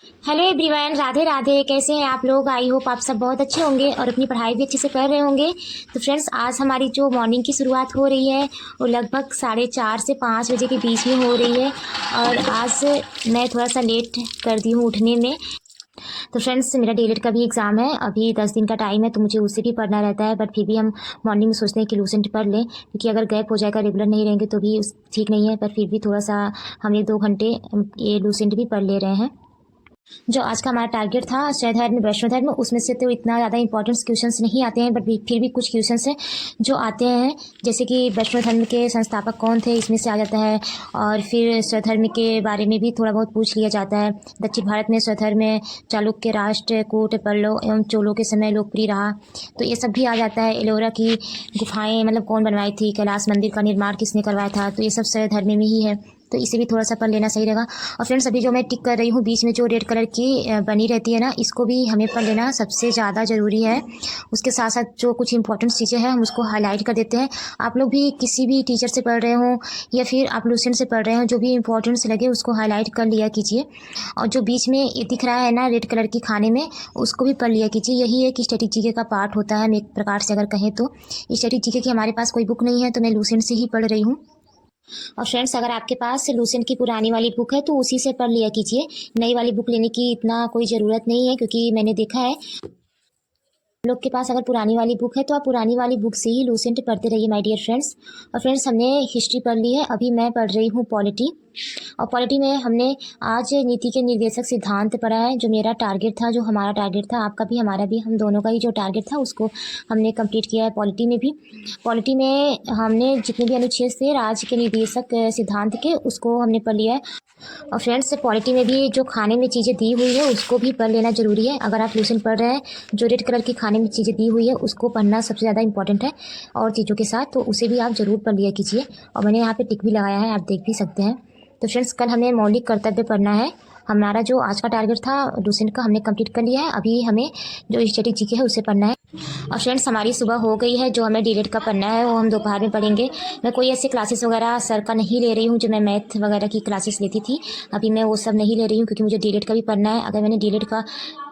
Hello everyone, Radhe Radhe. कैसे हैं आप लोग? आई होप आप सब बहुत अच्छे होंगे और अपनी पढ़ाई भी अच्छे से कर रहे होंगे। तो फ्रेंड्स, आज हमारी जो मॉर्निंग की शुरुआत हो रही है वो लगभग 4:30 से 5 बजे के बीच में हो रही है। और आज मैं थोड़ा सा लेट कर दी हूँ उठने में। तो फ्रेंड्स, मेरा डीएलएड का भी एग्ज़ाम है, अभी 10 दिन का टाइम है, तो मुझे उसे भी पढ़ना रहता है। बट फिर भी हम मॉर्निंग में सोचते हैं कि लूसेंट पढ़ लें, क्योंकि अगर गैप हो जाएगा, रेगुलर नहीं रहेंगे तो भी ठीक नहीं है। पर फिर भी थोड़ा सा हम 1-2 घंटे ये लूसेंट भी पढ़ ले रहे हैं। जो आज का हमारा टारगेट था शय धर्म वैष्णव धर्म, उसमें से तो इतना ज़्यादा इंपॉर्टेंट क्वेश्चंस नहीं आते हैं, बट फिर भी कुछ क्वेश्चंस हैं जो आते हैं। जैसे कि वैष्णव धर्म के संस्थापक कौन थे, इसमें से आ जाता है। और फिर स्वधर्म के बारे में भी थोड़ा बहुत पूछ लिया जाता है। दक्षिण भारत में स्वधर्म चालुक्य राष्ट्र कूट पल्लव एवं चोलों के समय लोकप्रिय रहा, तो ये सब भी आ जाता है। एलोरा की गुफाएँ मतलब कौन बनवाई थी, कैलाश मंदिर का निर्माण किसने करवाया था, तो ये सब शय धर्म में ही है, तो इसे भी थोड़ा सा पढ़ लेना सही रहेगा। और फ्रेंड्स, अभी जो मैं टिक कर रही हूँ बीच में जो रेड कलर की बनी रहती है ना, इसको भी हमें पढ़ लेना सबसे ज़्यादा ज़रूरी है। उसके साथ साथ जो कुछ इंपॉर्टेंट चीज़ें हैं हम उसको हाईलाइट कर देते हैं। आप लोग भी किसी भी टीचर से पढ़ रहे हो या फिर आप लूसेंट से पढ़ रहे हो, जो भी इंपॉर्टेंट्स लगे उसको हाईलाइट कर लिया कीजिए। और जो बीच में ये दिख रहा है ना रेड कलर की खाने में, उसको भी पढ़ लिया कीजिए। यही है कि स्टैटिक जीके का पार्ट होता है, हम एक प्रकार से अगर कहें तो। स्टैटिक जीके की हमारे पास कोई बुक नहीं है, तो मैं लूसेंट से ही पढ़ रही हूँ। और फ्रेंड्स, अगर आपके पास लूसेंट की पुरानी वाली बुक है तो उसी से पढ़ लिया कीजिए। नई वाली बुक लेने की इतना कोई ज़रूरत नहीं है, क्योंकि मैंने देखा है लोग के पास अगर पुरानी वाली बुक है तो आप पुरानी वाली बुक से ही लूसेंट पढ़ते रहिए माय डियर फ्रेंड्स। और फ्रेंड्स, हमने हिस्ट्री पढ़ ली है, अभी मैं पढ़ रही हूँ पॉलिटी। और पॉलिटी में हमने आज नीति के निर्देशक सिद्धांत पढ़ा है। जो मेरा टारगेट था, जो हमारा टारगेट था, आपका भी हमारा भी, हम दोनों का ही जो टारगेट था उसको हमने कंप्लीट किया है पॉलिटी में भी। पॉलिटी में हमने जितने भी अनुच्छेद थे राज्य के निर्देशक सिद्धांत के, उसको हमने पढ़ लिया है। और फ्रेंड्स, पॉलिटी में भी जो खाने में चीज़ें दी हुई है उसको भी पढ़ लेना ज़रूरी है। अगर आप लूसेंट पढ़ रहे हैं, जो रेड कलर की खाने में चीज़ें दी हुई है उसको पढ़ना सबसे ज़्यादा इंपॉर्टेंट है और चीज़ों के साथ, तो उसे भी आप ज़रूर पढ़ लिया कीजिए। और मैंने यहाँ पे टिक भी लगाया है, आप देख भी सकते हैं। तो फ्रेंड्स, कल हमें मौलिक कर्तव्य पढ़ना है। हमारा जो आज का टारगेट था लूसेंट का हमने कंप्लीट कर लिया है, अभी हमें जो स्टैटिक जीके है उसे पढ़ना है। और फ्रेंड्स, हमारी सुबह हो गई है, जो हमें डीएलएड का पढ़ना है वो हम दोपहर में पढ़ेंगे। मैं कोई ऐसी क्लासेस वगैरह सर का नहीं ले रही हूँ जो मैं मैथ वगैरह की क्लासेस लेती थी, अभी मैं वो सब नहीं ले रही हूँ, क्योंकि मुझे डीएलएड का भी पढ़ना है। अगर मैंने डीएलएड का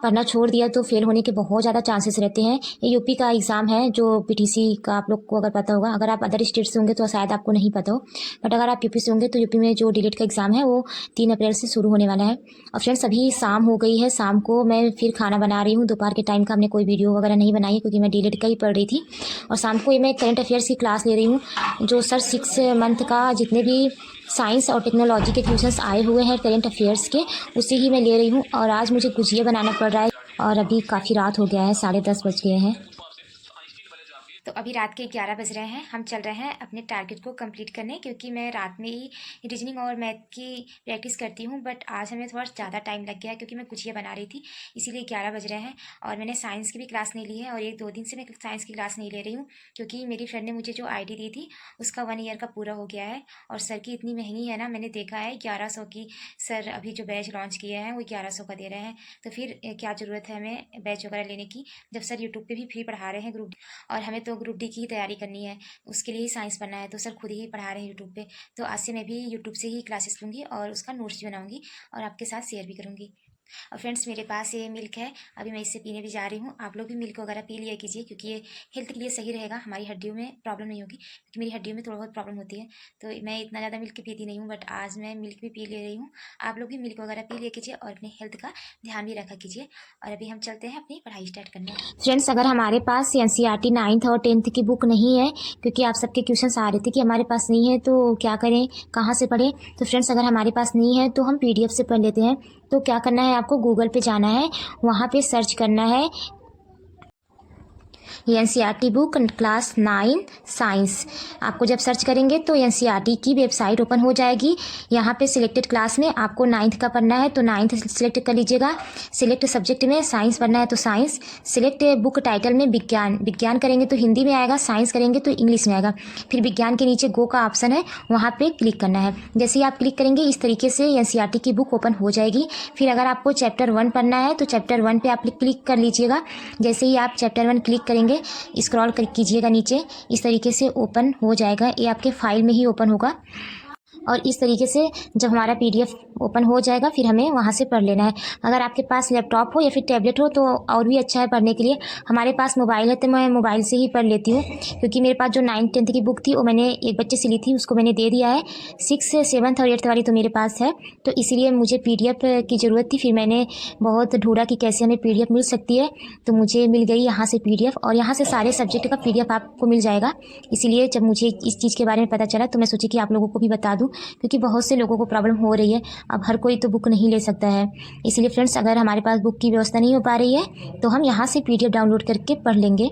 पढ़ना छोड़ दिया तो फेल होने के बहुत ज़्यादा चांसेस रहते हैं। ये यूपी का एग्ज़ाम है, जो पीटीसी का आप लोग को अगर पता होगा। अगर आप अदर स्टेट से होंगे तो शायद आपको नहीं पता हो, बट अगर आप यूपी से होंगे तो यूपी में जो डीएलएड का एग्ज़ाम है वो 3 अप्रैल से शुरू होने वाला है। और फ्रेंड्स, अभी शाम हो गई है, शाम को मैं फिर खाना बना रही हूँ। दोपहर के टाइम का हमने कोई वीडियो वगैरह नहीं बनाई है, क्योंकि मैं डीएलएड का ही पढ़ रही थी। और शाम को ये मैं करंट अफेयर्स की क्लास ले रही हूँ, जो सर 6 मंथ का जितने भी साइंस और टेक्नोलॉजी के क्वेश्चंस आए हुए हैं करंट अफेयर्स के, उसे ही मैं ले रही हूँ। और आज मुझे गुजिया बनाना पड़ रहा है, और अभी काफ़ी रात हो गया है, 10:30 बज गए हैं। तो अभी रात के 11 बज रहे हैं, हम चल रहे हैं अपने टारगेट को कंप्लीट करने, क्योंकि मैं रात में ही रीजनिंग और मैथ की प्रैक्टिस करती हूँ। बट आज हमें थोड़ा ज़्यादा टाइम लग गया है, क्योंकि मैं गुजिया बना रही थी, इसीलिए 11 बज रहे हैं। और मैंने साइंस की भी क्लास नहीं ली है, और 1-2 दिन से मैं साइंस की क्लास नहीं ले रही हूँ, क्योंकि मेरी फ्रेंड ने मुझे जो आईडी दी थी उसका 1 ईयर का पूरा हो गया है। और सर की इतनी महंगी है ना, मैंने देखा है 1100 की सर अभी जो बैच लॉन्च किए हैं वो 1100 का दे रहे हैं। तो फिर क्या ज़रूरत है हमें बैच वगैरह लेने की, जब सर यूट्यूब पे भी फ्री पढ़ा रहे हैं ग्रुप। और हमें तो ग्रुप डी की ही तैयारी करनी है, उसके लिए ही साइंस पढ़ना है, तो सर खुद ही पढ़ा रहे हैं यूट्यूब पे। तो आज से मैं भी यूट्यूब से ही क्लासेस लूँगी और उसका नोट्स भी बनाऊँगी और आपके साथ शेयर भी करूँगी। और फ्रेंड्स, मेरे पास ये मिल्क है, अभी मैं इससे पीने भी जा रही हूँ। आप लोग भी मिल्क वगैरह पी लिया कीजिए, क्योंकि ये हेल्थ के लिए सही रहेगा, हमारी हड्डियों में प्रॉब्लम नहीं होगी, क्योंकि मेरी हड्डियों में थोड़ा बहुत प्रॉब्लम होती है। तो मैं इतना ज़्यादा मिल्क पीती नहीं हूँ, बट आज मैं मिल्क भी पी ले रही हूँ। आप लोग भी मिल्क वगैरह पी लिया कीजिए और अपने हेल्थ का ध्यान भी रखा कीजिए। और अभी हम चलते हैं अपनी पढ़ाई स्टार्ट करने। फ्रेंड्स, अगर हमारे पास एनसीईआरटी 9th और 10th की बुक नहीं है, क्योंकि आप सबके क्वेश्चन आ रहे थे कि हमारे पास नहीं है तो क्या करें, कहाँ से पढ़ें। तो फ्रेंड्स, अगर हमारे पास नहीं है तो हम पीडीएफ से पढ़ लेते हैं। तो क्या करना है, आपको गूगल पे जाना है, वहाँ पे सर्च करना है एनसीईआरटी बुक क्लास 9 साइंस। आपको जब सर्च करेंगे तो एनसीईआरटी की वेबसाइट ओपन हो जाएगी। यहाँ पे सिलेक्टेड क्लास में आपको 9th का पढ़ना है तो 9th सिलेक्ट कर लीजिएगा। सिलेक्ट सब्जेक्ट में साइंस पढ़ना है तो साइंस। सिलेक्ट बुक टाइटल में विज्ञान, विज्ञान करेंगे तो हिंदी में आएगा, साइंस करेंगे तो इंग्लिश में आएगा। फिर विज्ञान के नीचे गो का ऑप्शन है, वहाँ पर क्लिक करना है। जैसे ही आप क्लिक करेंगे इस तरीके से एनसीईआरटी की बुक ओपन हो जाएगी। फिर अगर आपको चैप्टर 1 पढ़ना है तो चैप्टर 1 पे आप क्लिक कर लीजिएगा। जैसे ही आप चैप्टर 1 क्लिक करेंगे, स्क्रॉल कर कीजिएगा नीचे, इस तरीके से ओपन हो जाएगा। ये आपके फाइल में ही ओपन होगा। और इस तरीके से जब हमारा पीडीएफ ओपन हो जाएगा फिर हमें वहाँ से पढ़ लेना है। अगर आपके पास लैपटॉप हो या फिर टैबलेट हो तो और भी अच्छा है पढ़ने के लिए। हमारे पास मोबाइल है तो मैं मोबाइल से ही पढ़ लेती हूँ, क्योंकि मेरे पास जो 9th-10th की बुक थी वो मैंने एक बच्चे से ली थी, उसको मैंने दे दिया है। 6th 7th और 8th वाली तो मेरे पास है, तो इसीलिए मुझे पीडीएफ की ज़रूरत थी। फिर मैंने बहुत ढूंढा कि कैसे हमें पीडीएफ मिल सकती है, तो मुझे मिल गई यहाँ से पीडीएफ, और यहाँ से सारे सब्जेक्ट का पीडीएफ आपको मिल जाएगा। इसीलिए जब मुझे इस चीज़ के बारे में पता चला तो मैं सोची कि आप लोगों को भी बता दूँ, क्योंकि बहुत से लोगों को प्रॉब्लम हो रही है। अब हर कोई तो बुक नहीं ले सकता है, इसलिए फ्रेंड्स अगर हमारे पास बुक की व्यवस्था नहीं हो पा रही है तो हम यहाँ से पीडीएफ डाउनलोड करके पढ़ लेंगे।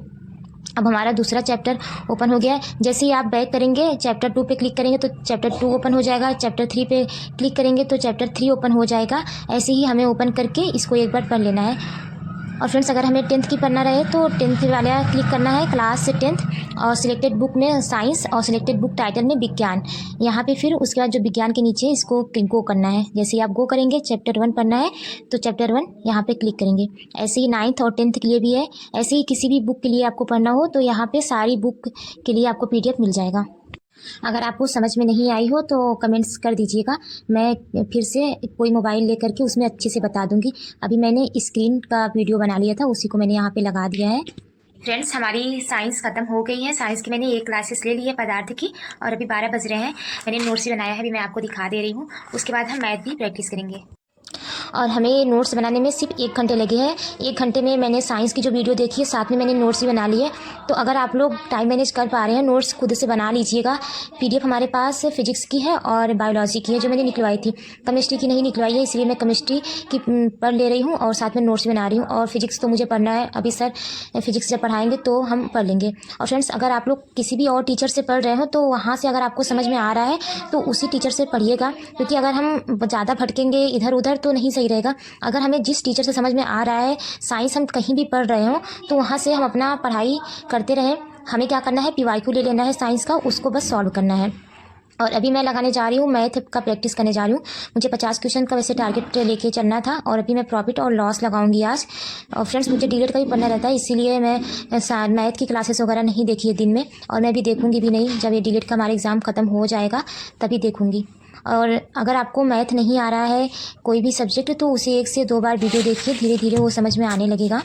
अब हमारा दूसरा चैप्टर ओपन हो गया है। जैसे ही आप बैक करेंगे, चैप्टर 2 पे क्लिक करेंगे तो चैप्टर 2 ओपन हो जाएगा, चैप्टर 3 पे क्लिक करेंगे तो चैप्टर 3 ओपन हो जाएगा। ऐसे ही हमें ओपन करके इसको एक बार पढ़ लेना है। और फ्रेंड्स अगर हमें 10th की पढ़ना रहे तो 10th वाला क्लिक करना है, क्लास 10th, और सिलेक्टेड बुक में साइंस और सिलेक्टेड बुक टाइटल में विज्ञान। यहाँ पे फिर उसके बाद जो विज्ञान के नीचे इसको गो करना है। जैसे ही आप गो करेंगे, चैप्टर 1 पढ़ना है तो चैप्टर 1 यहाँ पे क्लिक करेंगे। ऐसे ही 9th और 10th के लिए भी है। ऐसे ही किसी भी बुक के लिए आपको पढ़ना हो तो यहाँ पे सारी बुक के लिए आपको पीडीएफ मिल जाएगा। अगर आपको समझ में नहीं आई हो तो कमेंट्स कर दीजिएगा, मैं फिर से कोई मोबाइल लेकर के उसमें अच्छे से बता दूंगी। अभी मैंने स्क्रीन का वीडियो बना लिया था, उसी को मैंने यहाँ पे लगा दिया है। फ्रेंड्स हमारी साइंस ख़त्म हो गई है। साइंस की मैंने 1 क्लासेस ले ली है पदार्थ की, और अभी 12 बज रहे हैं। मैंने नोट्स भी बनाया है, अभी मैं आपको दिखा दे रही हूँ। उसके बाद हम मैथ भी प्रैक्टिस करेंगे। और हमें नोट्स बनाने में सिर्फ 1 घंटे लगे हैं। 1 घंटे में मैंने साइंस की जो वीडियो देखी है, साथ में मैंने नोट्स भी बना लिए। तो अगर आप लोग टाइम मैनेज कर पा रहे हैं, नोट्स खुद से बना लीजिएगा। पीडीएफ हमारे पास फिजिक्स की है और बायोलॉजी की है जो मैंने निकलवाई थी। केमिस्ट्री की नहीं निकलवाई है, इसलिए मैं केमिस्ट्री की पढ़ ले रही हूँ और साथ में नोट्स बना रही हूँ। और फिजिक्स तो मुझे पढ़ना है, अभी सर फिजिक्स जब पढ़ाएंगे तो हम पढ़ लेंगे। और फ्रेंड्स अगर आप लोग किसी भी और टीचर से पढ़ रहे हो तो वहाँ से अगर आपको समझ में आ रहा है तो उसी टीचर से पढ़िएगा, क्योंकि अगर हम ज़्यादा भटकेंगे इधर उधर तो नहीं सही रहेगा। अगर हमें जिस टीचर से समझ में आ रहा है, साइंस हम कहीं भी पढ़ रहे हो, तो वहाँ से हम अपना पढ़ाई करते रहें। हमें क्या करना है, पीवाईक्यू ले लेना है साइंस का, उसको बस सॉल्व करना है। और अभी मैं लगाने जा रही हूँ, मैथ का प्रैक्टिस करने जा रही हूँ। मुझे 50 क्वेश्चन का वैसे टारगेट लेके चलना था, और अभी मैं प्रॉफिट और लॉस लगाऊंगी आज। और फ्रेंड्स मुझे डीलेट का भी पढ़ना रहता है, इसीलिए मैं मैथ की क्लासेस वगैरह नहीं देखी है दिन में, और मैं भी देखूंगी भी नहीं। जब ये डीलेट का हमारा एग्ज़ाम ख़त्म हो जाएगा तभी देखूंगी। और अगर आपको मैथ नहीं आ रहा है कोई भी सब्जेक्ट, तो उसे 1 से 2 बार वीडियो देखिए, धीरे धीरे वो समझ में आने लगेगा।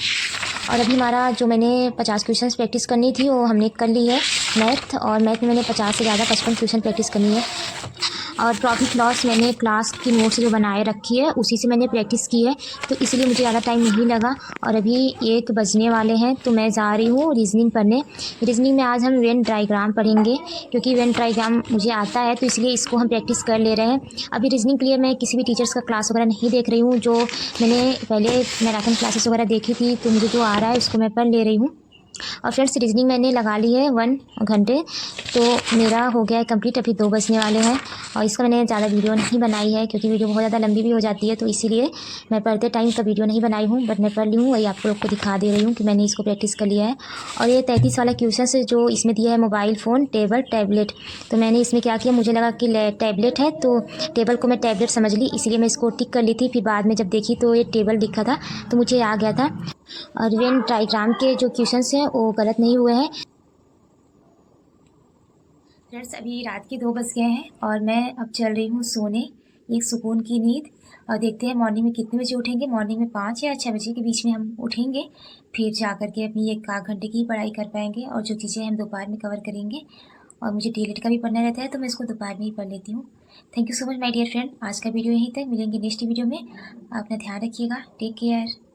और अभी हमारा जो मैंने 50 क्वेश्चंस प्रैक्टिस करनी थी वो हमने कर ली है मैथ, और मैथ में मैंने 50 से ज़्यादा 55 क्वेश्चन प्रैक्टिस करनी है। और प्रॉफिट लॉस मैंने क्लास की नोट्स जो बनाए रखी है उसी से मैंने प्रैक्टिस की है, तो इसलिए मुझे ज़्यादा टाइम नहीं लगा। और अभी 1 बजने वाले हैं तो मैं जा रही हूँ रीजनिंग पढ़ने। रीजनिंग में आज हम वेन डायग्राम पढ़ेंगे, क्योंकि वेन डायग्राम मुझे आता है तो इसलिए इसको हम प्रैक्टिस कर ले रहे हैं। अभी रीजनिंग के लिए मैं किसी भी टीचर्स का क्लास वगैरह नहीं देख रही हूँ। जो मैंने पहले मैराथन क्लासेस वगैरह देखी थी, तो मुझे जो आ रहा है उसको मैं पढ़ ले रही हूँ। और फ्रेंड्स रीजनिंग मैंने लगा ली है 1 घंटे, तो मेरा हो गया है कंप्लीट। अभी 2 बजने वाले हैं, और इसका मैंने ज़्यादा वीडियो नहीं बनाई है क्योंकि वीडियो बहुत ज़्यादा लंबी भी हो जाती है, तो इसीलिए मैं पढ़ते टाइम का वीडियो नहीं बनाई हूँ, बट मैं पढ़ ली हूँ। वही आप लोग को दिखा दे रही हूँ कि मैंने इसको प्रैक्टिस कर लिया है। और ये 33 वाला क्वेश्चन जो इसमें दिया है, मोबाइल फ़ोन, टेबल, टैबलेट, तो मैंने इसमें क्या किया, मुझे लगा कि टैबलेट है तो टेबल को मैं टैबलेट समझ ली, इसलिए मैं इसको टिक कर ली थी। फिर बाद में जब देखी तो ये टेबल लिखा था तो मुझे आ गया था। और वेन डायग्राम के जो क्वेश्चंस हैं वो गलत नहीं हुए हैं। फ्रेंड्स अभी रात के 2 बज गए हैं और मैं अब चल रही हूँ सोने, एक सुकून की नींद। और देखते हैं मॉर्निंग में कितने बजे उठेंगे। मॉर्निंग में 5 या 6 बजे के बीच में हम उठेंगे, फिर जा कर के अपनी 1 घंटे की पढ़ाई कर पाएंगे, और जो चीज़ें हम दोपहर में कवर करेंगे। और मुझे डीलेट का भी पढ़ना रहता है तो मैं इसको दोपहर में ही पढ़ लेती हूँ। Thank you so much my dear friend. आज का वीडियो यहीं तक, मिलेंगे नेक्स्ट वीडियो में। अपना ध्यान रखिएगा, टेक केयर।